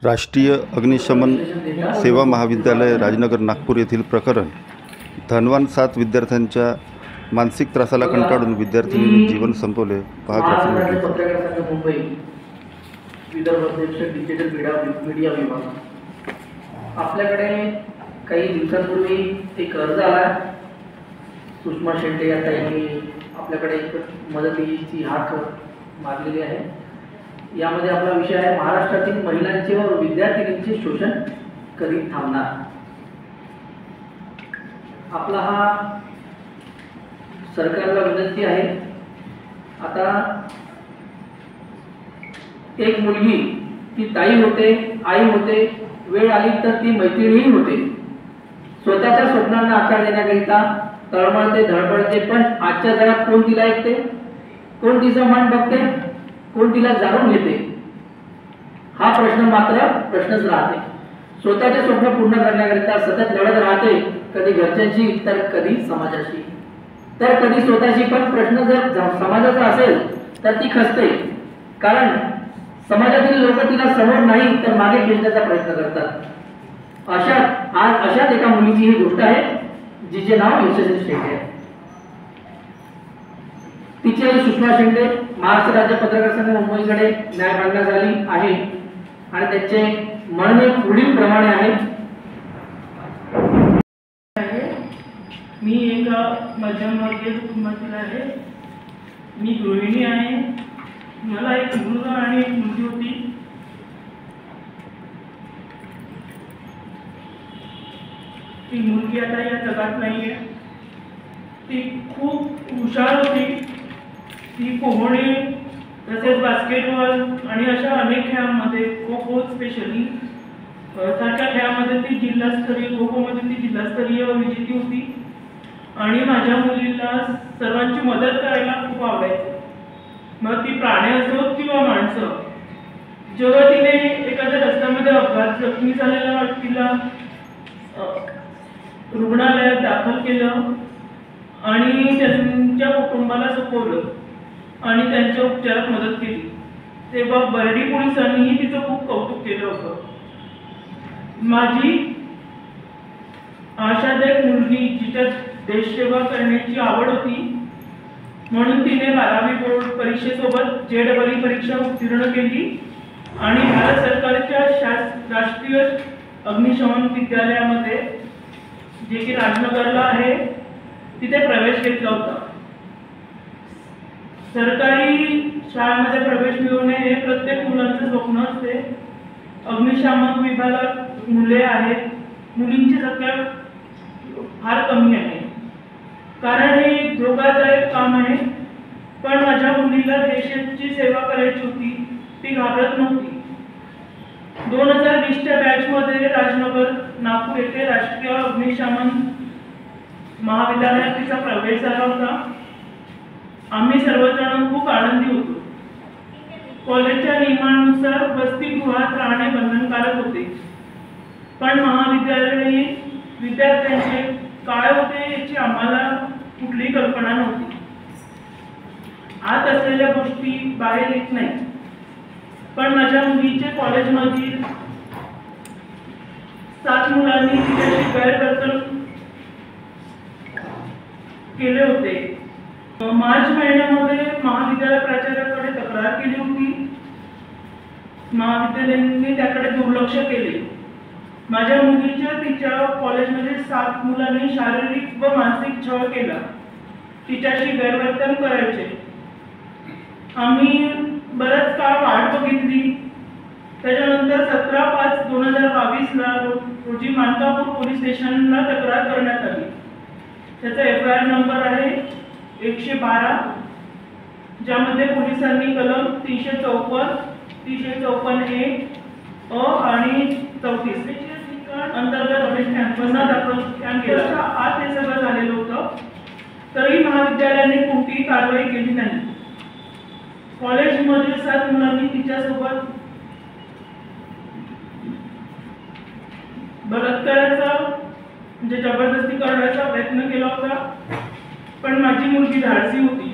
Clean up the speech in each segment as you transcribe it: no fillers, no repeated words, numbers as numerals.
राष्ट्रीय अग्निशमन सेवा महाविद्यालय राजनगर नागपूर येथील प्रकरण धनवान 7 विद्यार्थ्यांच्या मानसिक त्रासाला कंटाळून विद्यार्थिनींनी जीवन संपवले। पहा ग्राफिक पत्रकार संघ मुंबई विदर्भ अध्यक्ष डिजिटल मीडिया विभाग। आपल्याकडे काही दिवसांपूर्वी एक अर्ज आला। सुषमा शेंडे या ताईंनी आपल्याकडे एक मदतीची हाक मागलेली आहे। यामध्ये आपला विषय आहे महाराष्ट्रातील महिलांचे व विद्यार्थिनींचे शोषण कधी थांबणार। आपला हा सरकारला विनंती आहे। आता एक मुलगी ती ताई होते, आई होते, वेळ आली तर ती मैत्रिणीही होते। स्वतःच्या स्वप्नांना आकार देण्याकरिता तळमळते धडपडते, पण आजच्या जगात कोण तिला ऐकते, कोण तिचा मान बघते, कोण तिला जाणून घेते, हा प्रश्न मात्र प्रश्नच राहते। स्वतःचे स्वप्न पूर्ण करण्याकरिता सतत लढत राहते, कधी घरच्यांशी तर कधी समाजाशी तर कधी स्वतःशी। पण प्रश्न जर समाजाचा असेल तर ती खचते, कारण समाजातील लोक तिला समोर नाही तर मागे खेचण्याचा प्रयत्न करतात। अशाच एका मुलीची ही गोष्ट आहे, जिचे नाव यशस्वी शेंडे आहे। तिची आई सुषमा शेंडे महाराष्ट्र राज्य पत्रकार संघ मुंबईकडे न्याय मागण्यास आली आहे आणि त्याचे म्हणणे पुढील प्रमाणे आहे। मी एक मध्यमवर्गीय कुटुंबातील आहे। मी गृहिणी आहे। मला एक मुलगा आणि एक मुलगी होती। ती मुलगी आता या जगात नाहीये। ती खूप हुशार होती। ती पोहणे तसेच बास्केटबॉल आणि अशा अनेक खेळांमध्ये, खो खो स्पेशली सारख्या खेळामध्ये ती जिल्हास्तरीय, खो खोमध्ये ती जिल्हास्तरीय विजेती होती। आणि माझ्या मुलीला सर्वांची मदत करायला खूप आवडायचं। मग ती प्राणी असो किंवा माणसं, जेव्हा तिने एखाद्या रस्त्यामध्ये अपघात जखमी झालेला तिला रुग्णालयात दाखल केलं आणि त्यांच्या कुटुंबाला सोपवलं आणि त्यांच्या उपचारात मदत केली, तेव्हा बर्डी पोलिसांनीही तिचं खूप कौतुक केलं होतं। माझी आशादायक मुलगी जिच्यात देशसेवा करण्याची आवड होती, म्हणून तिने 12वी बोर्ड परीक्षेसोबत JEE परीक्षा उत्तीर्ण केली आणि भारत सरकारच्या राष्ट्रीय अग्निशमन विद्यालयामध्ये, जे की राजनगरला आहे, तिथे प्रवेश घेतला होता। सरकारी शाळेमध्ये प्रवेश मिळवणे हे प्रत्येक मुलाचं स्वप्न असते। अग्निशामक विभागात मुले आहेत, मुलींची संख्या फार कमी आहे, कारण हे एक धोकादायक काम आहे। पण माझ्या मुलीला देशाची सेवा करायची होती, ती घाबरत नव्हती। 2020च्या बॅचमध्ये राजनगर नागपूर येथे राष्ट्रीय अग्निशमन महाविद्यालयात तिचा प्रवेश झाला होता। आम्ही सर्वजण खूप आनंदी होतो। कॉलेजच्या नियमानुसार वसतिगृहात राहणे बंधनकारक होते, पण महाविद्यालयीन विद्यार्थ्यांचे काय होते याची आम्हाला कुठलीही कल्पना नव्हती। आत असलेल्या गोष्टी बाहेर येत नाही, पण माझ्या मुलीचे कॉलेजमधील 7 मुलांनी तिच्याशी गैरवर्तन केले होते। मार्च महिन्यामध्ये महाविद्यालय प्राचार्याकडे तक्रार केली होती। महाविद्यालयाने त्याकडे दुर्लक्ष केले। माझ्या मुलीच्या तिच्या कॉलेजमध्ये 7 मुलांनी शारीरिक व मानसिक छळ केला, तिच्याशी गैरवर्तन करायचे। आम्ही बराच काळ वाट बघितली। त्याच्यानंतर 17/5/2022 रोजी मानकापूर पोलीस स्टेशनला तक्रार करण्यात आली। त्याचा FIR नंबर आहे 112, ज्यामध्ये पोलिसांनी कलम 354, 354A अ आणि 34 अंतर्गत गुन्हा दाखल केला। आज हे सगळं झालेलं होतं, तरी महाविद्यालयाने कोणतीही कारवाई केली नाही। कॉलेजमधील 7 मुलांनी तिच्यासोबत बलात्काराचा म्हणजे जबरदस्ती करण्याचा प्रयत्न केला होता, पण माझी मुलगी धाडसी होती,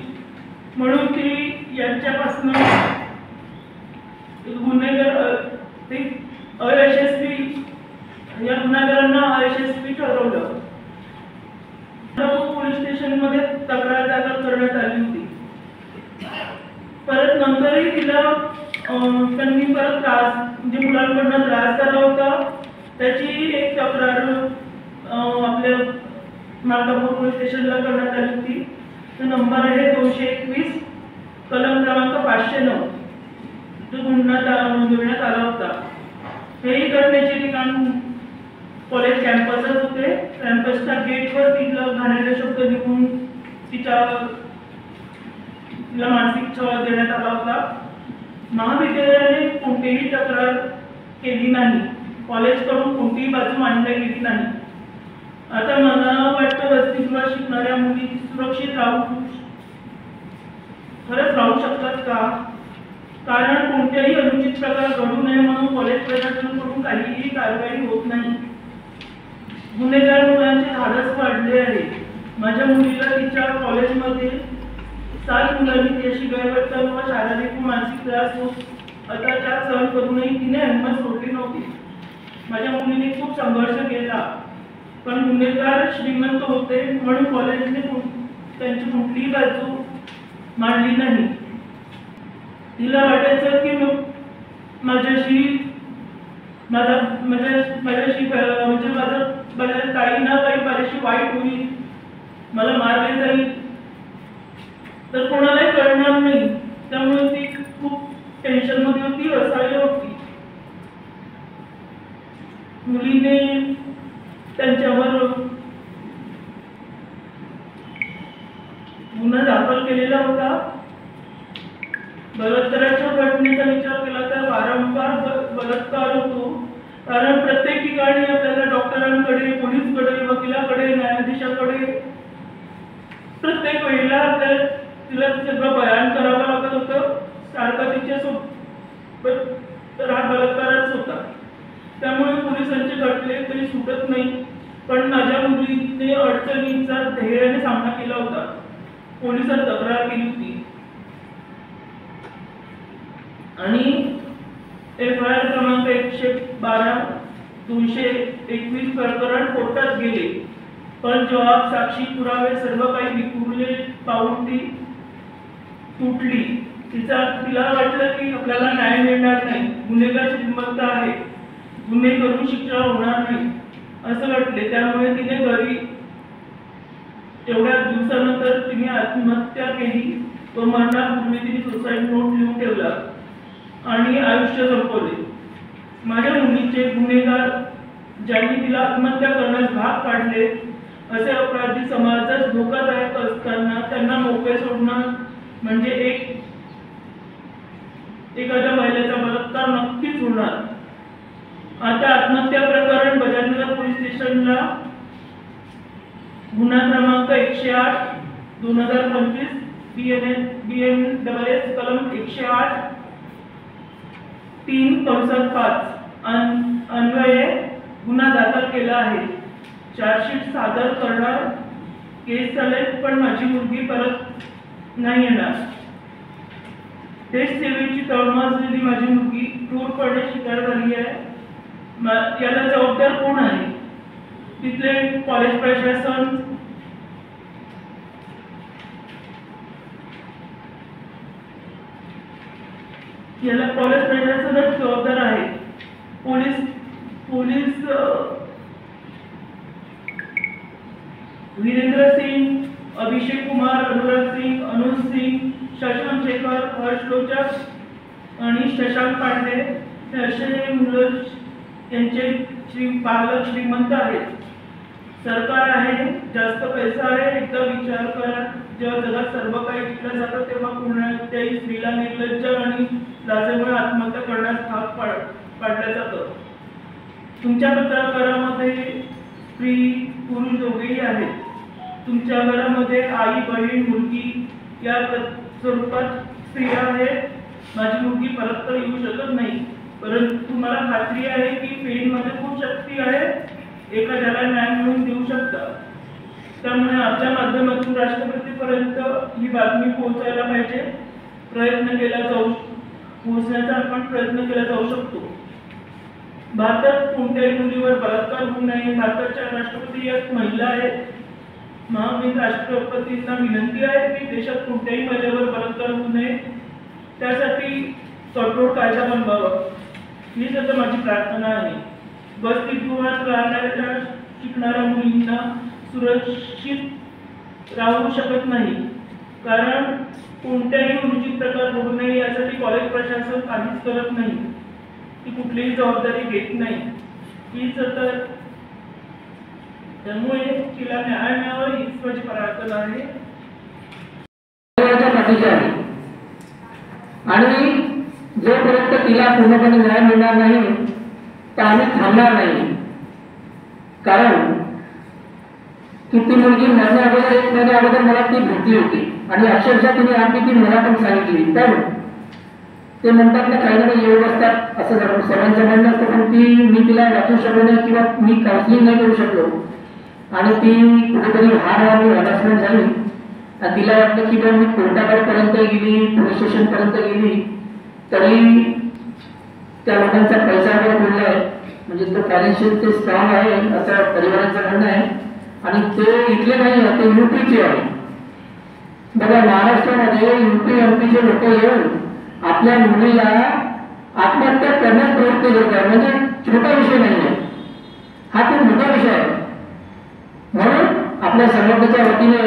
म्हणून ती यांच्यापासून गुन्हेगार ते या गुन्हेगारांना अयशस्वी ठरवलं. पोलीस स्टेशनमध्ये तक्रार दाखल करण्यात आली होती. परत नंतरही तिला त्यांनी परत त्रास म्हणजे मुलांकडनं त्रास झाला होता. त्याची एक तक्रार आपल्या मालकापूर पोलीस स्टेशनला करण्यात आली होती. तो नंबर आहे 221 कलम क्रमांक 509. तो गुन्हा नोंदवण्यात आला होता. हेही घटनेचे ठिकाण कॉलेज कॅम्पसच होते. कॅम्पसच्या गेटवर तिला घाणेरडे शब्द लिहून तिला मानसिक छळ देण्यात आला होता. महाविद्यालयाने कोणतीही तक्रार केली नाही. कॉलेजकडून कोणतीही बाजू मांडली गेली नाही. आता मला वाटतं वसतिगृहात शिकणाऱ्या मुली सुरक्षित खरंच राहू शकतात का? कारण कोणत्याही अनुचित प्रकार घडू नये म्हणून कॉलेज प्रशासनाकडून काहीही कारवाई होत नाही. गुन्हेगार मुलांचे धाडस वाढले आहे. माझ्या मुलीला तिच्या कॉलेजमध्ये 7 मुलांनी तिच्याशी गैरवर्तन व शारीरिक व मानसिक त्रास होत अत्याचार सहन करूनही तिने हिंमत सोडली नव्हती. माझ्या मुलीने खूप संघर्ष केला, पण गुन्हेगार श्रीमंत होते म्हणून कॉलेजने त्यांची कुठलीही बाजू मांडली नाही. तिला वाटायचं की माझ्याशी माझं काही ना काही माझ्याशी वाईट होईल, मला मारले जाईल तर कोणालाही कळणार नाही. त्यामुळे ती खूप टेन्शनमध्ये होती, असहाय्य होती. मुलीने त्यांच्यावर गुन्हा दाखल केलेला होता. बलात्काराच्या घटनेचा विचार केला तर वारंवार बलात्कार होतो. कारण प्रत्येक ठिकाणी आपल्याला डॉक्टरांकडे, पोलीसकडे, वकिलाकडे, न्यायाधीशाकडे प्रत्येक वेळेला तिला सगळं बयान करावं लागत होतं. सारखा तिच्या बलात्कारच होता. त्यामुळे पोलिसांचे घटले तरी सुटत नाही. पण माझ्या मुलीने अडचणींचा धैर्याने सामना केला होता. पोलिसांत तक्रार केली होती आणि FIR क्रमांक 112/221 प्रकरण कोर्टात गेले. पण जबाब, साक्षी, पुरावे सर्व काही विखुरले पाहून ती तुटली. तिला वाटलं की आपल्याला न्याय मिळणार नाही, गुन्हेगार श्रीमंत आहे, गुन्हे करून शिक्षा होणार नाही असं वाटले. त्यामुळे तिने घरी तेवढ्या दिवसानंतर तिने आत्महत्या केली व मरणापूर्वी तिने सुसाईड नोट लिहून ठेवला आणि आयुष्य संपवले. माझ्या मुलीचे गुन्हेगार ज्यांनी तिला आत्महत्या करण्यास भाग पाडले असे अपराधी समाजात धोकादायक असताना त्यांना मोकळे सोडणं म्हणजे एखाद्या महिलेचा बलात्कार नक्कीच होणार. आता आत्महत्या प्रकरण बजाजनगर पोलीस स्टेशनला गुन्हा क्रमांक 108/2025 BNSS कलम 108(3)5 अन्वये गुन्हा दाखल केला आहे. चार्जशीट सादर करणार. केस चालेल, पण माझी मुलगी परत नाही येणार. देश सेवेची तळमजलेली माझी मुलगी क्रूरपणे शिकार झाली आहे. याला जबाबदार कोण आहे? तिथले कॉलेज प्रशासन, याला कॉलेज प्रशासनच जबाबदार आहे. पोलीस वीरेंद्र सिंग, अभिषेक कुमार, अनुराग सिंग, अनुज सिंग, शशांक शेखर, हर्ष लोचक आणि शशांक पांडे असे मुलं त्यांचे पालक श्रीमंत आहेत. सरकार आहे, जास्त पैसा आहे. एकदा विचार करा, जेव्हा जगात सर्व काही विकलं जातं तेव्हा कोणत्याही स्त्रीला निर्लज्ज आणि लाजेमुळे आत्महत्या करण्यास भाग पाडलं जातं. तुमच्या घरामध्ये स्त्री पुरुष दोघेही आहेत. तुमच्या घरामध्ये आई, बहीण, मुलगी या स्वरूपात स्त्रिया आहेत. माझी मुलगी परत तर येऊ शकत नाही, परंतु मला खात्री आहे की पेनमध्ये खूप शक्ती आहे. एखाद्याला न्याय मिळवून देऊ शकता. त्यामुळे आपल्या माध्यमातून राष्ट्रपतीपर्यंत ही बातमी पोहोचायला पाहिजे. पोहोचण्याचा आपण प्रयत्न केला जाऊ शकतो. भारतात कोणत्याही मुलीवर बलात्कार होऊ नये. भारताच्या राष्ट्रपती एक महिला आहेत. महामहिम राष्ट्रपतींना विनंती आहे की देशात कोणत्याही महिलेवर बलात्कार होऊ नये, त्यासाठी कठोर कायदा बनवावा. हीच आता माझी प्रार्थना आहे. वसतिगृहात राहणाऱ्या शिकणाऱ्या मुलींना सुरक्षित राहू शकत नाही, कारण कोणत्याही अनुचित प्रकार होऊ नये यासाठी कॉलेज प्रशासन काहीच करत नाही. ती कुठलीही जबाबदारी घेत नाही. हीच आता त्यामुळे तिला न्याय मिळावा हीच माझी प्रार्थना आहे. पाठीशी आहे आणि जोपर्यंत तिला पूर्णपणे न्याय मिळणार नाही तर आम्ही थांबणार नाही. कारण की ती मुलगी मरण्या अगोदर 1 महिन्या अगोदर मला ती भेटली होती आणि अक्षरशः तिने आणखी ती मला पण सांगितली. तर ते म्हणतात ना काही ना काही योग असतात असं सर्वांचं म्हणणं असतं, पण मी तिला वाचू शकलो नाही किंवा मी काउन्सिलिंग नाही करू शकलो आणि ती कुठेतरी हॅरासमेंट झाली. तिला वाटलं की मी कोर्टापर्यंत गेली, पोलीस स्टेशनपर्यंत गेली तरी त्या लोकांचा पैसा वगैरे मिळला आहे, म्हणजे तो फायनान्शियल ते स्ट्रॉंग आहे असं परिवाराचं म्हणणं आहे. आणि ते इथले नाही आहे, ते UPचे आहे. बघा महाराष्ट्रामध्ये UP MPचे लोक येऊन आपल्या मुलीला आत्महत्या करण्यास प्रवृत्त करतात. म्हणजे छोटा विषय नाही आहे, हा खूप मोठा विषय आहे. म्हणून आपल्या संघटनेच्या वतीने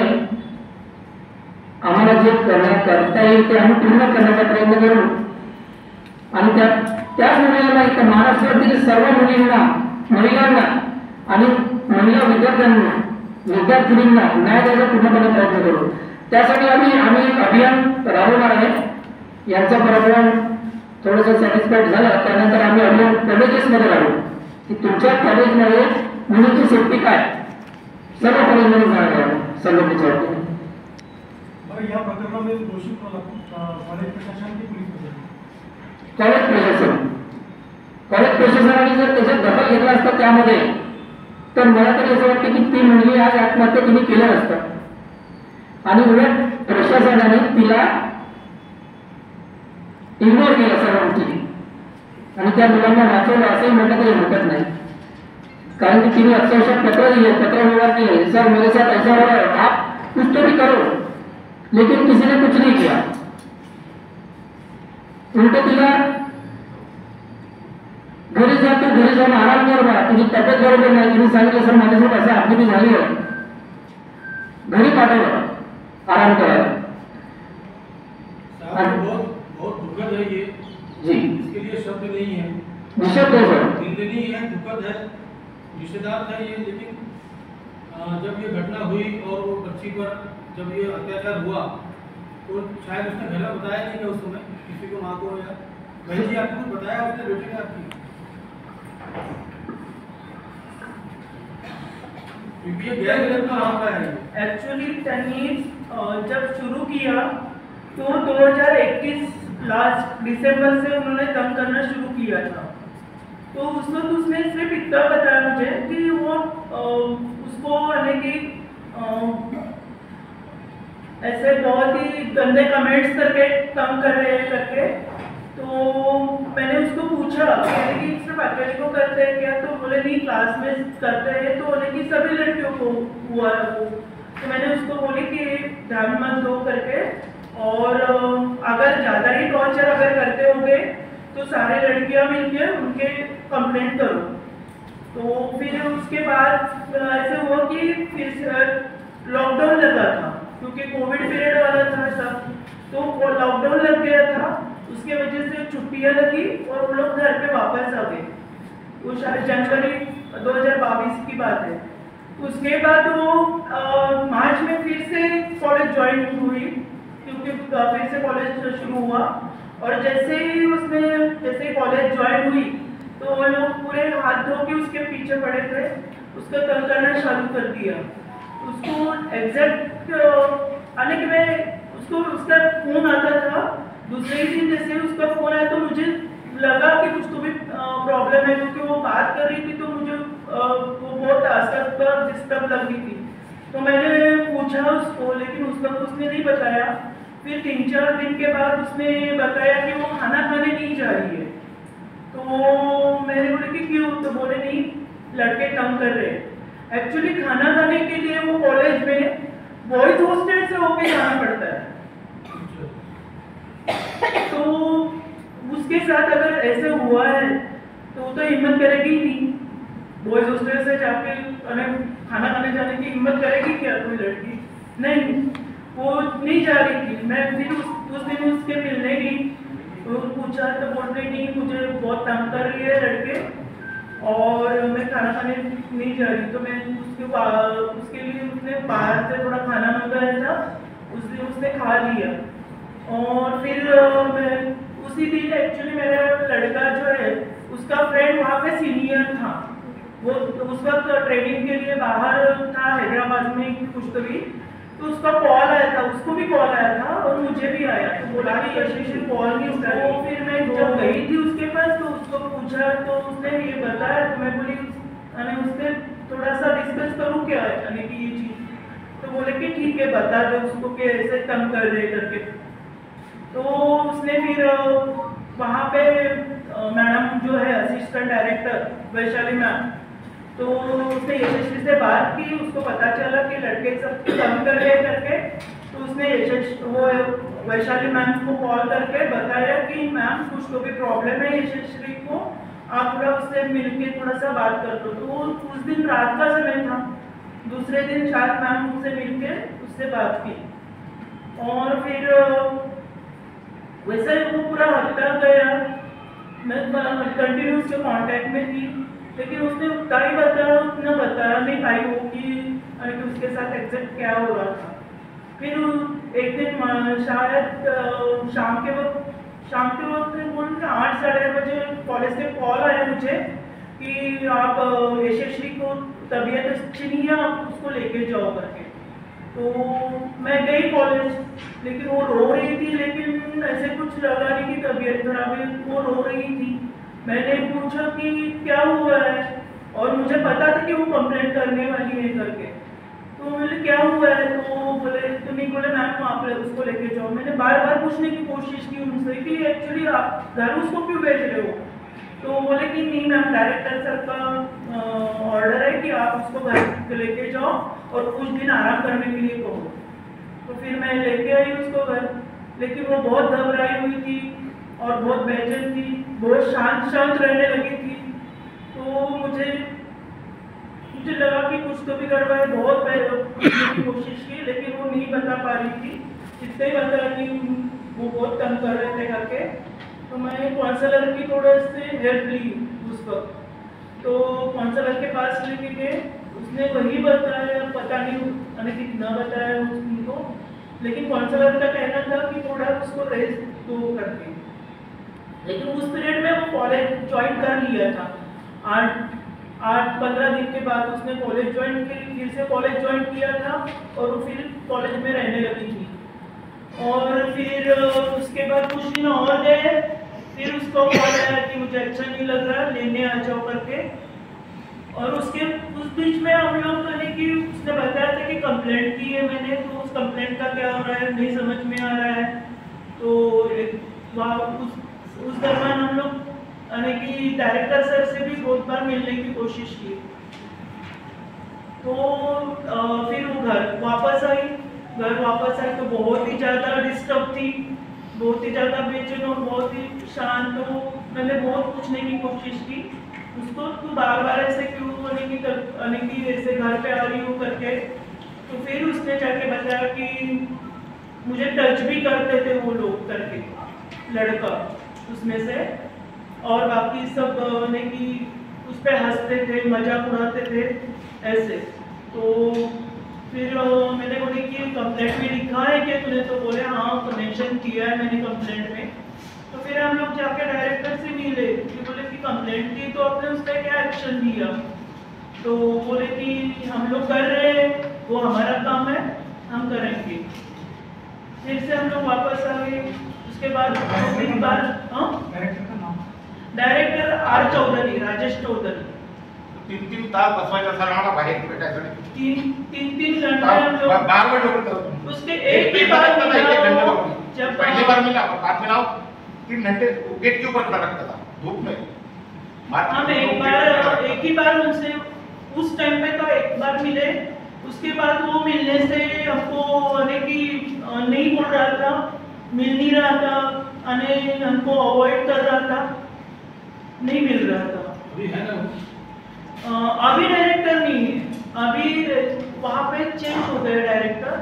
आम्हाला जे करता येईल ते आम्ही पूर्ण करण्याचा प्रयत्न करू आणि त्याच मुलींना नाही तर महाराष्ट्रातील सर्व मुलींना, महिलांना आणि महिला विद्यार्थिनींना न्याय द्यायचा पूर्णपणे प्रयत्न करू. त्यासाठी आम्ही एक अभियान राबवणार आहे. यांचा प्रॉब्लेम थोडंसं सॅटिस्फाईड झालं त्यानंतर आम्ही अभियान कॉलेजेसमध्ये राहू की तुमच्या कॉलेजमध्ये मुलींची सेफ्टी काय सर्व कॉलेजमध्ये जाणार आहे संघटनेच्या वतीने. या प्रकरणामध्ये दोषी कॉलेज प्रशासन की पोलीस प्रशासन? कॉलेज प्रशासनाने जर त्याच्यात दखल घेतला असता त्यामध्ये तर मला तरी असं वाटतं की ती मुलगी आज आत्महत्या तिने केलं असतं आणि उलट प्रशासनाने तिला इग्नोर केलं सर्व गोष्टी आणि त्या मुलांना वाचवलं असंही म्हटलं तरी हरकत नाही. कारण की तिने अक्षरशः पत्र व्यवहार किए, सर मेरे साथ ऐसा हो रहा है, आप कुछ तो भी करो, लेकिन किसी ने कुछ नहीं किया. उलट तिला घरी जाऊन आराम कर बा, तुझी तब्येत बरोबर नाही, तिने सांगितलं सर माझ्यासोबत असं आपली झाली आहे, घरी पाठवलं आराम करायला. बहुत दुखद है ये जी, इसके लिए शब्द नहीं है. निश्चित है सर, निंदनीय है, दुखद है, रिश्तेदार था ये. लेकिन जब ये घटना हुई और वो बच्ची पर जब ये अत्याचार हुआ तो शायद उसने घर में बताया नहीं कि उस समय किसी को, माँ को या बहन जी आपको कुछ बताया उसने बेटे ने आपकी? क्योंकि ये गैर का मामला है. एक्चुअली त्यांनी जब शुरू किया तो 2021 लास्ट दिसंबर से उन्होंने तंग करना शुरू किया था. तो उस वक्त उसने सिर्फ इतना बताया मुझे कि वो उसको यानी कि ऐसे बहुत ही गंदे कमेंट्स करके तंग कर रहे हैं करके. तो मैंने उसको पूछा कि सिर्फ अकेले को करते हैं क्या, तो बोले नहीं क्लास में करते हैं. तो बोले कि सभी लड़कियों को हुआ है वो. तो मैंने उसको बोली कि ध्यान मत दो करके, और अगर ज़्यादा ही टॉर्चर अगर करते होंगे तो सारे लड़कियां मिलके उनके कंप्लेंट करो. तो फिर उसके बाद ऐसे हुआ कि फिर लॉकडाउन लगा था क्योंकि कोविड पीरियड वाला था सब. तो लॉकडाउन लग गया था, उसके वजह से छुट्टियां लगी और वो लोग घर पे वापस आ गए. वो शायद जनवरी 2022 की बात है. उसके बाद वो मार्च में फिर से कॉलेज ज्वाइन हुई क्योंकि फिर से कॉलेज शुरू हुआ. और जैसे ही कॉलेज ज्वाइन हुई तो वो लोग पूरे हाथ धो के उसके पीछे पड़े थे, उसका तंग करना चालू कर दिया. उसको एग्जैक्ट आने के में उसका फोन आता था. दूसरे ही दिन जैसे उसका फोन आया तो मुझे लगा कि कुछ तो भी प्रॉब्लम है, क्योंकि वो बात कर रही थी तो मुझे वो बहुत अस्वस्थ डिस्टर्ब लग रही थी. तो मैंने पूछा उसको, लेकिन उस वक्त उसने नहीं बताया. फिर 3-4 दिन के बाद उसने बताया कि वो खाना खाने नहीं जा रही है. तो मैंने बोला कि क्यों, तो बोले नहीं लड़के तंग कर रहे हैं। एक्चुअली खाना खाने के लिए वो कॉलेज में बॉयज हॉस्टल से होके जाना पड़ता है। तो उसके साथ अगर ऐसे हुआ है तो वो तो हिम्मत करेगी ही नहीं, बॉयज हॉस्टल से जाके खाना खाने जाने की हिम्मत करेगी क्या कोई लड़की? नहीं, वो नहीं जा रही थी। मैं फिर उस दिन उसके मिलने गई तो पूछा तो बोल रही नहीं मुझे बहुत तंग कर रही है लड़के और मैं खाना खाने नहीं जा रही। तो मैं उसके लिए उसने बाहर से थोड़ा खाना मंगाया था, उस दिन उसने खा लिया। और फिर मैं उसी दिन एक्चुअली मेरा लड़का जो है उसका फ्रेंड वहाँ पे सीनियर था, वो उस वक्त ट्रेनिंग के लिए बाहर था हैदराबाद में कुछ तो उसका कॉल आया था, उसको भी कॉल आया था और मुझे भी आया। तो बोला कि यशस्वी कॉल नहीं उठा। तो फिर मैं जब गई थी उसके पास तो उसको पूछा तो उसने ये बताया। तो मैं बोली उससे थोड़ा सा डिस्कस करूँ क्या यानी कि ये चीज़? तो बोले कि ठीक है बता दो उसको कि ऐसे तंग कर दे करके। तो उसने फिर वहाँ पे मैडम जो है असिस्टेंट डायरेक्टर वैशाली मैम, तो उसने यशस्वी से बात की, उसको पता चला कि लड़के सब तंग कर रहे करके। तो उसने वैशाली मैम को कॉल करके बताया कि मैम कुछ तो भी प्रॉब्लम है यशस्वी को, आप थोड़ा उससे मिलके थोड़ा सा बात कर दो। तो उस दिन रात का समय था, दूसरे दिन शायद मैम उससे मिलके उससे बात की और फिर वैसे वो पूरा हफ्ता गया। मैं कंटिन्यू उसके कांटेक्ट में थी, लेकिन उसने उतना ही बताया नहीं भाई वो कि उसके साथ एग्जैक्ट क्या हो रहा था। फिर एक दिन शायद शाम के वक्त बोल 8 साढ़े 8 बजे कॉलेज से कॉल आया मुझे कि आप यशस्वी को तबीयत अच्छी नहीं है, आप उसको लेके जाओ करके। तो मैं गई कॉलेज, लेकिन वो रो रही थी, लेकिन ऐसे कुछ लगा नहीं कि तबीयत खराब है, वो रो रही थी। मैंने पूछा कि क्या हुआ है और मुझे पता था कि वो कंप्लेंट करने वाली है करके। तो बोले क्या हुआ है? तो बोले मैम आप उसको लेके जाओ। मैंने बार बार पूछने की कोशिश की उनसे कि एक्चुअली आप घर उसको क्यों भेज रहे हो? तो बोले कि नहीं मैम डायरेक्टर सर का ऑर्डर है कि आप उसको घर लेके जाओ और कुछ दिन आराम करने के लिए कहो। तो फिर मैं लेके आई उसको घर, लेकिन वो बहुत घबराई हुई थी और बहुत बेचैन थी, बहुत शांत रहने लगी थी। तो मुझे लगा कि कुछ तो भी गड़बड़ है, बहुत पूछने की कोशिश की लेकिन वो नहीं बता पा रही थी। इतना ही बताया कि वो बहुत तंग कर रहे थे करके। तो मैं काउंसलर की थोड़ा से हेल्प ली उस वक्त। तो काउंसलर के पास लेके गए, उसने वही बताया, पता नहीं कितना बताया उनको, लेकिन काउंसलर का कहना था कि थोड़ा उसको रेस्ट दो करके। लेकिन उस पीरियड में वो कॉलेज ज्वाइन कर लिया था। 8-15 दिन के बाद उसने कॉलेज ज्वाइन की, फिर से कॉलेज ज्वाइन किया था और वो फिर कॉलेज में रहने लगी थी। और फिर उसके बाद कुछ दिन और गए, फिर उसको कॉल आया कि मुझे अच्छा नहीं लग रहा, लेने आ जाओ करके। और उस बीच में हम लोग कि उसने बताया था कि कंप्लेंट की है मैंने, तो उस कंप्लेंट का क्या हो रहा है नहीं समझ में आ रहा है। तो वहाँ उस दौरान हम लोग कि डायरेक्टर सर से भी बहुत बार मिलने की कोशिश की। तो फिर वो घर वापस आई तो बहुत ही ज़्यादा डिस्टर्ब थी, बहुत ही ज़्यादा बेचैन और बहुत ही शांत। तो मैंने बहुत पूछने की कोशिश की उसको, तू बार बार ऐसे क्यों कि ऐसे घर पे आ रही हो करके। तो फिर उसने जाके बताया कि मुझे टच भी करते थे वो लोग करके, लड़का उसमें से, और बाकी सब ने कि उस पर हंसते थे, मजाक उड़ाते थे ऐसे। तो फिर मैंने बोली कि कंप्लेंट में लिखा है कि तूने? तो बोले हाँ मेंशन किया है मैंने कंप्लेंट में। तो फिर हम लोग जाके डायरेक्टर से मिले कि बोले कि कंप्लेंट की तो आपने उस पर क्या एक्शन लिया? तो बोले कि हम लोग कर रहे हैं, वो हमारा काम है, हम करेंगे। फिर से हम लोग वापस आ गए। उसके बाद एक बार डायरेक्टर आर चौधरी, राजेश चौधरी। 3 तास बसवायचा सर आम्हाला बाहेर भेटायचं नाही. 3 घंटे हम लोग बार डोकं उसके एक ही बार जब पहली बार मिला बाद में आओ 3 घंटे गेट के ऊपर खड़ा रखता था धूप में। हम एक बार एक ही बार उनसे उस टाइम पे तो एक बार मिले, उसके बाद वो मिलने से हमको नहीं बोल रहा था, मिल नहीं रहा था, हमको अवॉइड कर रहा था, नहीं मिल रहा था। अभी है ना वो? अभी डायरेक्टर नहीं है, अभी वहाँ पे चेंज हो गए डायरेक्टर,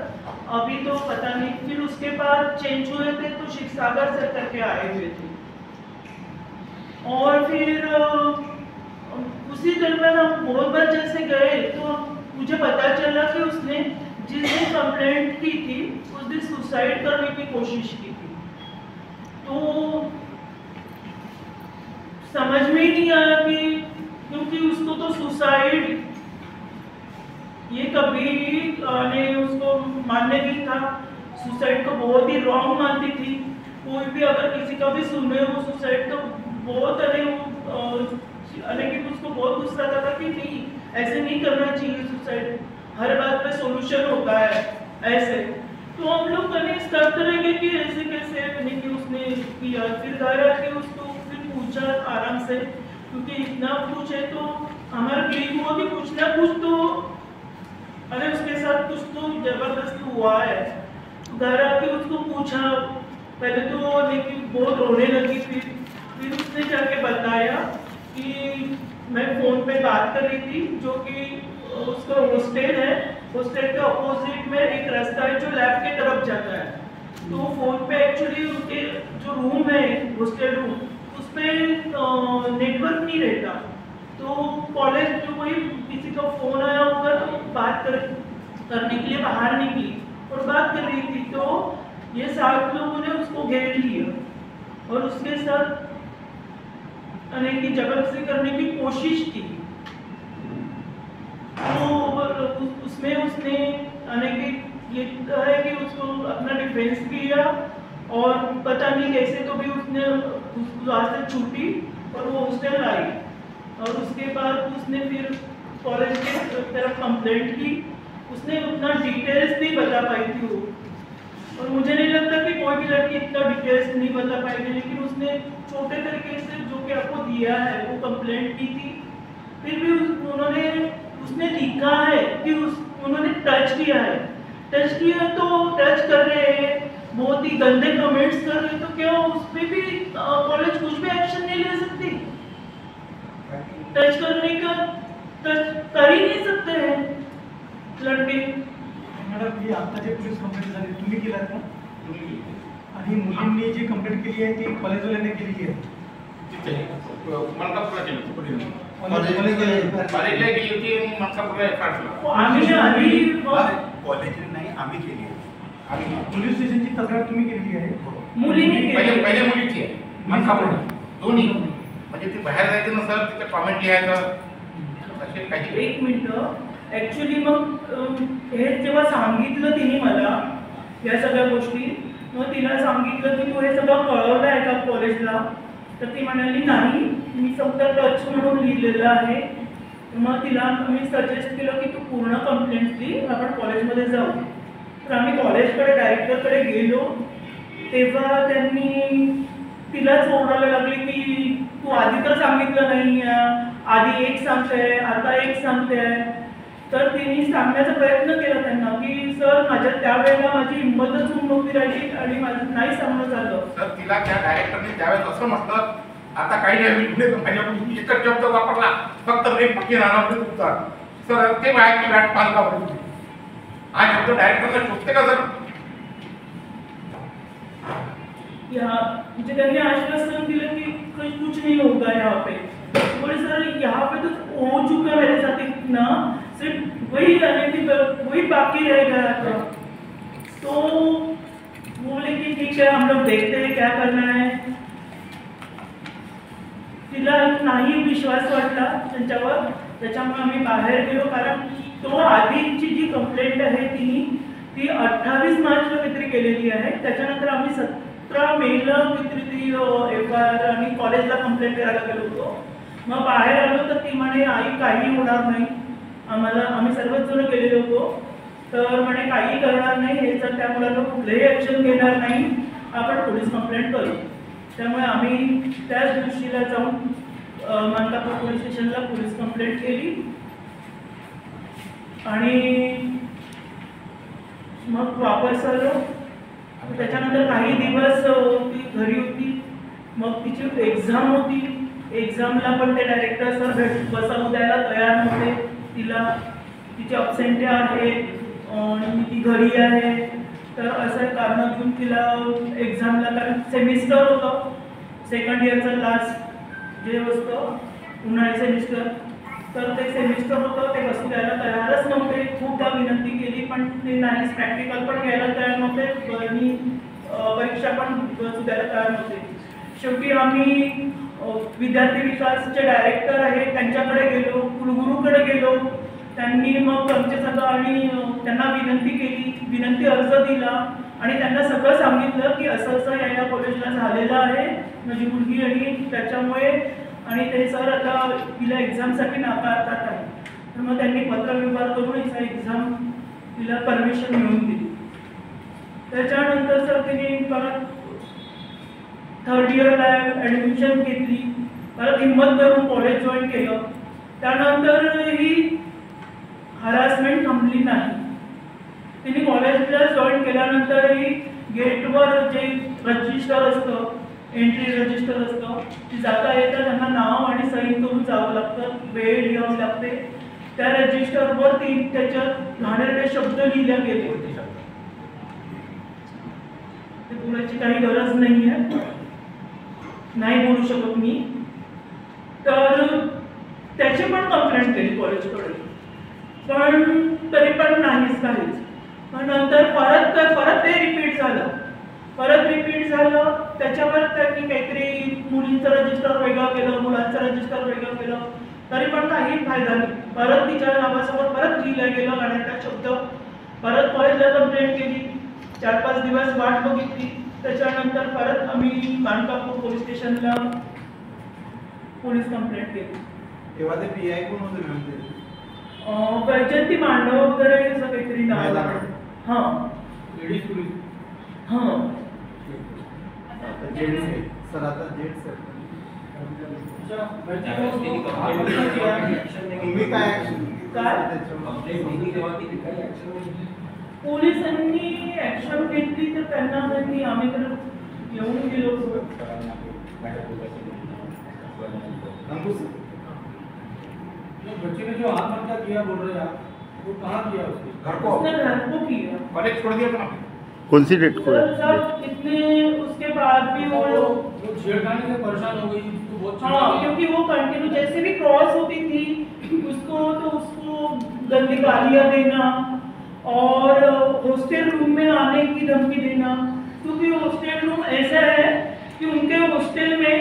अभी तो पता नहीं। फिर उसके बाद चेंज हुए थे तो शिवसागर से करके आए हुए थे, और फिर उसी दरमियान हम बहुत बार जैसे गए तो मुझे पता चला कि उसने जिस दिन कंप्लेंट की थी उस दिन सुसाइड करने की कोशिश की थी। तो समझ में ही नहीं आया कि, क्योंकि उसको तो सुसाइड ये कभी ने उसको मानने नहीं था, सुसाइड को बहुत ही रॉन्ग मानती थी। कोई भी अगर किसी का भी सुने वो सुसाइड तो बहुत लेकिन उसको बहुत गुस्सा आता था कि नहीं, ऐसे नहीं करना चाहिए, सुसाइड हर बात पे सॉल्यूशन होता है ऐसे। तो हम लोग कनेक्ट करते रहेंगे कि ऐसे कैसे नहीं कि उसने किया। फिर घर आके उसको फिर पूछा आराम से, क्योंकि इतना कुछ है तो हमारा क्लिक हुआ कि कुछ ना कुछ तो उसके साथ कुछ तो जबरदस्ती हुआ है। घर आके उसको पूछा, पहले तो लेकिन बहुत रोने लगी, फिर उसने जाके बताया कि मैं फ़ोन पे बात कर रही थी, जो कि उसका हॉस्टल है, हॉस्टल के अपोजिट में एक रास्ता है जो लैब के तरफ जाता है। तो फ़ोन पे एक्चुअली उनके जो रूम है हॉस्टल रूम, उस पर नेटवर्क नहीं रहता। तो कॉलेज जो कोई किसी का फ़ोन आया होगा तो बात करने के लिए बाहर निकली और बात कर रही थी, तो ये 7 लोगों ने उसको घेर लिया और उसके साथ की जबरदस्ती करने की कोशिश की। तो उसमें उसने ये है कि उसको अपना डिफेंस किया, और पता नहीं कैसे तो भी उसने वहाँ से छूटी और वो हॉस्टल आई, और उसके बाद उसने फिर कॉलेज के तरफ कंप्लेंट की। उसने उतना डिटेल्स नहीं बता पाई थी वो, और मुझे नहीं लगता कि कोई भी लड़की इतना डिटेल्स नहीं बता पाएगी, लेकिन उसने छोटे तरीके से जो कि आपको दिया है वो कंप्लेंट की थी। फिर भी उसने लिखा है कि उन्होंने टच किया है, टच किया तो टच कर रहे हैं, बहुत ही गंदे कमेंट्स कर रहे हैं, तो क्या उस पर भी कॉलेज कुछ भी एक्शन नहीं ले सकती? टच करने का टच कर ही नहीं सकते हैं लड़के। मॅडम, ही आता जे पोलीस कंप्लेंट झाली तुम्ही केलात का? आणि मुलींनी जी कंप्लेंट केली आहे ती कॉलेजवाल्यांनी केलेली आहे? मलकापूरला केली होती. कॉलेजवाले कॉलेजला गेली होती आणि मलकापूरला काढला. आम्ही कॉलेजने नाही, आम्ही केली आहे. पोलीस स्टेशनची तक्रार तुम्ही केलेली आहे? मुलीने केली. पहिले मुलीची आहे, मलकापूरला दोन्ही. म्हणजे ती बाहेर जायचं नसतं, तिथे कॉमेंट लिहायचं असे काही. एक मिनिट, ॲक्च्युली मग हे जेव्हा सांगितलं तिने मला या सगळ्या गोष्टी, मग तिला सांगितलं की तू हे सगळं कळवलं आहे का कॉलेजला? तर ती म्हणाली नाही, मी फक्त टच म्हणून लिहिलेलं आहे. मग तिला मी सजेस्ट केलं की तू पूर्ण कंप्लेंट लिही, आपण कॉलेजमध्ये जाऊ. तर आम्ही कॉलेजकडे डायरेक्टरकडे गेलो, तेव्हा त्यांनी तिलाच ओरडायला लागली की तू आधी तर सांगितलं नाही, आधी एक सांगते आता एक सांगते. तर तिने सांगण्याचा प्रयत्न केला त्यांना की सर माझ्या त्यावेळेला माझी हिंमतच होऊन नव्हती राहिली आणि माझं नाही सांगणं झालं. सर तिला त्या डायरेक्टरने त्यावेळेस असं म्हटलं, आता काही नाही माझ्याकडून एकच शब्द वापरला, फक्त रेप पक्की राहणार तुमचा. सर ते बाहेरची बॅट पालकावर हा शब्द डायरेक्टरला शोधते का सर? म्हणजे त्यांनी आश्वासन दिलं कि कुछ नहीं होगा यहाँ पे. बोले सर यहाँ पे तो हो चुका है मेरे साथ इतना, सिर्फ वही जाने की वही बाकी रह गया था. तो बोले कि ठीक है हम लोग देखते हैं क्या करना है. तिला नाही विश्वास वाटला त्यांच्यावर, त्याच्यामुळे आम्ही बाहेर गेलो. कारण तो आधीची जी कंप्लेंट आहे ती 28 मार्चला काहीतरी केलेली आहे. त्याच्यानंतर आम्ही 17 मेला काहीतरी FIR आणि कॉलेजला कंप्लेंट करायला गेलो होतो. मग बाहेर आलो तर ती म्हणे आई काही होणार नाही, आम्ही सर्वच जण गेलेलो होतो. तर म्हणे काही करणार नाही, हे जर त्या मुलांना कुठलंही ॲक्शन घेणार नाही, आपण पोलीस कंप्लेंट करू. त्यामुळे आम्ही त्याच दिवशीला जाऊन मलकापूर पोलीस स्टेशनला पोलीस कंप्लेंट कंप्लेंट केली आणि मग वापस आलो. त्याच्यानंतर काही दिवस ती घरी होती. मग तिची एक्झाम होती. एक्झामला पण ते डायरेक्टर सर बसवून द्यायला तयार नव्हते. तिचे अब्सेंटे आहे आणि ती घरी आहे. तर असं कारण घेऊन तिला एक्झामला, कारण सेमिस्टर होतं, सेकंड इयरचं लास्ट जे असतं उन्हाळी सेमिस्टर, तर ते सेमिस्टर होतं, ते बसू द्यायला तयारच नव्हते. खूपदा विनंती केली पण ते नाहीच. प्रॅक्टिकल पण घ्यायला तयार नव्हते आणि परीक्षा पण बसू द्यायला तयार नव्हते. शेवटी आम्ही विद्यार्थी विकासचे डायरेक्टर आहे त्यांच्याकडे गेलो, कुलगुरूकडे गेलो. त्यांनी मग आमच्या सगळं आणि त्यांना विनंती केली, विनंती अर्ज दिला आणि त्यांना सगळं सांगितलं की असं असं या कॉलेजला झालेलं आहे माझी मुलगी आणि त्याच्यामुळे, आणि ते सर आता तिला एक्झामसाठी नाकारतात आहे. तर मग त्यांनी पत्रव्यवहार करून हिचा एक्झाम तिला परमिशन मिळवून दिली. त्याच्यानंतर सर तिने परत थर्ड इयरला ॲडमिशन घेतली. परत हिंमत करून कॉलेज जॉईन केलं. त्यानंतर ही हरासमेंट थांबली नाही. तिने कॉलेजला जॉईन केल्यानंतरही गेटवर जे रजिस्टर असतं, एंट्री रजिस्टर असतं, ती जाता येता त्यांना नाव आणि सही करून जावं लागतं, वेळ लिहावी लागते. त्या रजिस्टरवर त्याच्यात घाणेरडे शब्द लिहिले गेले होते. ते बोलायची काही गरज नाही आहे, नाही बोलू शकत मी. तर त्याची पण कंप्लेंट केली कॉलेजकडे, पण तरी पण नाहीच काहीच. पण नंतर परत ते रिपीट झालं. त्याच्यावर त्यांनी काहीतरी मुलींचं रजिस्टर वेगळं केलं, मुलांचं रजिस्टर वेगळं केलं, तरी पण काही फायदा नाही. परत तिच्या नावासमोर परत लिहिलं गेलं गाण्याचा शब्द. परत कॉलेजला कंप्लेंट केली, 4-5 दिवस वाट बघितली. त्याच्यानंतर परत आम्ही मानकापूर पोलीस स्टेशनला पोलीस कंप्लेंट केली. तेव्हा ते PI कोण होते? वैजंती मांडव वगैरे असं काहीतरी नाव आहे. हां लेडीज पोलीस. हां सर आता जेट्स तुम्ही काय पोलिसांनी ऍक्शन घेतली तर त्यांना आम्ही तर येऊन गेलो. बच्चे ने जो आत्महत्या किया बोल रहे हैं आप, वो कहाँ किया उसने? घर को उसने घर को किया. कॉलेज छोड़ दिया था ना? कौन सी डेट को? सब इतने उसके बाद भी वो छेड़खानी से परेशान हो गई तो बहुत हाँ, क्योंकि वो कंटिन्यू जैसे भी क्रॉस होती थी उसको गंदी गालियाँ देना और हॉस्टल रूम में आने की धमकी देना. क्योंकि हॉस्टल रूम ऐसा है कि उनके हॉस्टल में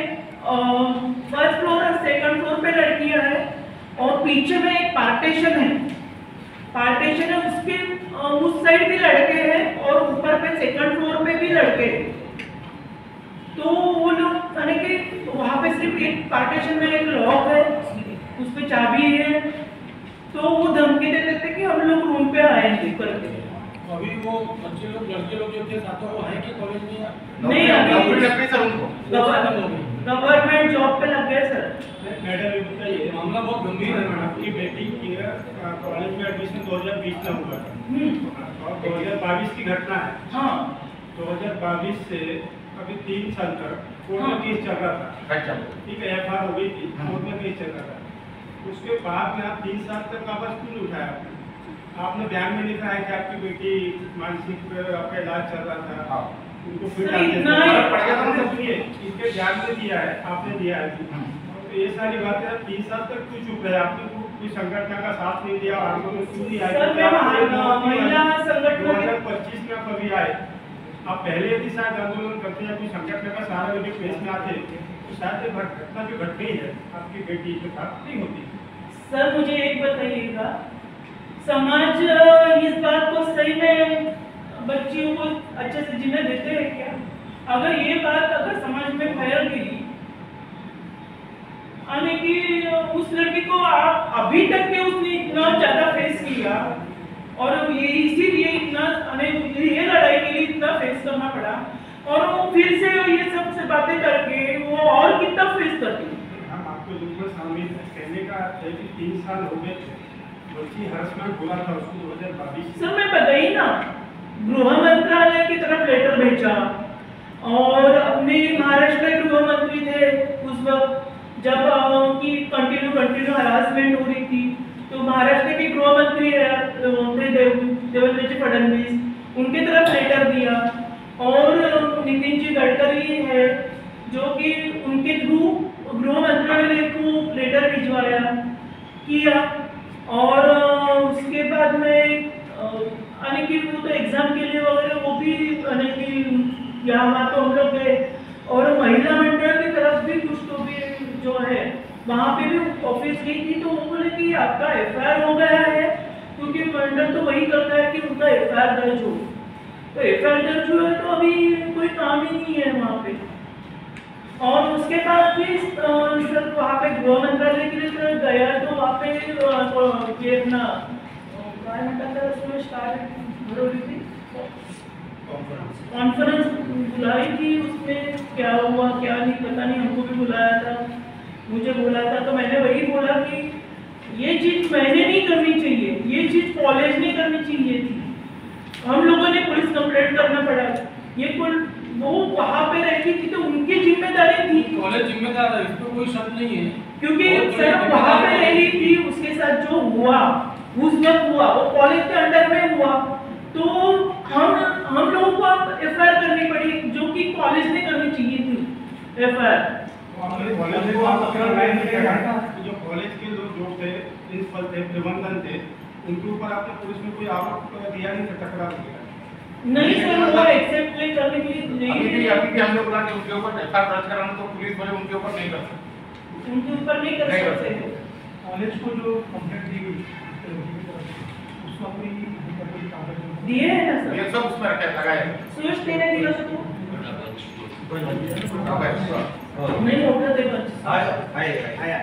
फर्स्ट फ्लोर और सेकंड फ्लोर पे लड़कियां हैं और पीछे में एक पार्टीशन है उसके उस साइड भी लड़के हैं और ऊपर पे सेकंड फ्लोर पे भी लड़के हैं. तो वो लोग यानी कि वहाँ पे सिर्फ एक पार्टीशन में एक लॉक है, उस पे चाबी है, तो वो धमकी दे देते कि हम लोग रूम पे आएंगे करके. अभी वो बच्चे लोग लड़के लोग जो थे साथ वो है कि कॉलेज में या नहीं, अभी नौकरी लग गई सर उनको. गवर्नमेंट जॉब पे लग गए सर. मैडम ये बताइए, मामला बहुत गंभीर है मैडम. आपकी बेटी की कॉलेज में एडमिशन 2020 में हुआ था और 2022 की घटना है. हाँ 2022 से अभी 3 साल तक कोर्ट में केस चल रहा था. अच्छा. ठीक है, FIR हो गई थी, कोर्ट में केस चल रहा था. उसके बाद में आप 3 साल तक वापस क्यों नहीं उठाया आपने? आपने बयान में लिखा है कि आपकी बेटी मानसिक आपका इलाज चल रहा था. हाँ. उनको फिर सर, इतना ही- पड़ गया था. सुनिए, इसके बयान में दिया है, आपने दिया है. तो ये सारी बातें आप 3 साल तक क्यों चुप रहे? आपने कोई संगठन का साथ नहीं दिया, आपको क्यों नहीं आया? सर, मैं महिला संगठन के- 2025 में आप कभी आए? आप पहले यदि शायद आंदोलन करते हैं, कोई संगठन का सहारा लेके प्रेस में आते, तो शायद ये घटना जो घट गई है आपकी बेटी के साथ नहीं होती. सर मुझे एक बताइएगा, समाज इस बात को सही में बच्चियों को अच्छे से जीने देते हैं क्या? अगर ये बात अगर समाज में फैल गई यानी कि उस लड़की को आप अभी तक के उसने इतना ज्यादा फेस किया और ये इसीलिए इतना ये लड़ाई के लिए इतना फेस करना पड़ा और वो फिर से ये सब से बातें करके वो और कितना फेस करती है. हम आपको बिल्कुल शामिल कहने कहने का अर्थ है कि 3 साल हो गए थे, बच्ची हरासमेंट हुआ था उसको 2022 सर मैं बताइए ना, गृह मंत्रालय की तरफ लेटर भेजा और अपने महाराष्ट्र के गृह मंत्री थे उस वक्त जब की कंटिन्यू हरासमेंट हो रही थी, तो महाराष्ट्र के गृह मंत्री थे देवेंद्र जी फडणवीस, उनके तरफ लेटर दिया और नितिन जी गडकरी है जो कि उनके थ्रू गृह मंत्रालय को लेटर भिजवाया किया। और उसके बाद में यानी कि वो तो एग्जाम के लिए वगैरह वो भी यानी कि यहाँ तो हम लोग गए और महिला मंडल की तरफ भी कुछ तो भी जो है वहाँ पे भी ऑफिस गई थी, तो वो बोले कि आपका एफआईआर हो गया है, क्योंकि मंडल तो वही करता है कि उनका एफआईआर दर्ज हो, तो एफआईआर दर्ज हुआ है तो अभी कोई काम ही नहीं है वहाँ पे। और उसके बाद भी सर वहाँ पे गृह मंत्रालय के लिए गया तो वहाँ पे ये अपना काय म्हणतात त्याला सुरेश काय भरवली थी कॉन्फ्रेंस बुलाई थी, उसमें क्या हुआ क्या नहीं पता नहीं, हमको भी बुलाया था, मुझे बोला था, तो मैंने वही बोला कि ये चीज़ मैंने नहीं करनी चाहिए, ये चीज़ कॉलेज ने करनी चाहिए थी, हम लोगों ने पुलिस कंप्लेंट करना पड़ा, ये वो वहाँ पे रहती थी तो उनकी जिम्मेदारी थी, कॉलेज जिम्मेदार है, इसमें कोई शक नहीं है, क्योंकि सर वहाँ पे रही थी, उसके साथ जो हुआ उस वक्त हुआ वो कॉलेज के अंडर में हुआ, तो हम लोगों को अब एफआईआर करनी पड़ी जो कि कॉलेज ने करनी चाहिए थी एफआईआर। जो कॉलेज के जो थे प्रिंसिपल थे प्रबंधन थे उनके ऊपर आपने पुलिस में कोई आरोप दिया नहीं था, टकरा दिया नहीं सर, वो एक्सेप्ट नहीं करने के लिए अभी भी हम लोग बोला कि उनके ऊपर एफआईआर दर्ज कराना तो पुलिस वाले उनके ऊपर नहीं कर सकते, उनके ऊपर नहीं कर सकते। कॉलेज को जो कंप्लेंट दी गई उसका कोई कागज दिए है ना ये सर, सब उसमें रखा है, लगाया है। सुरेश तेने दिला तो अब है, नहीं होता देखो आया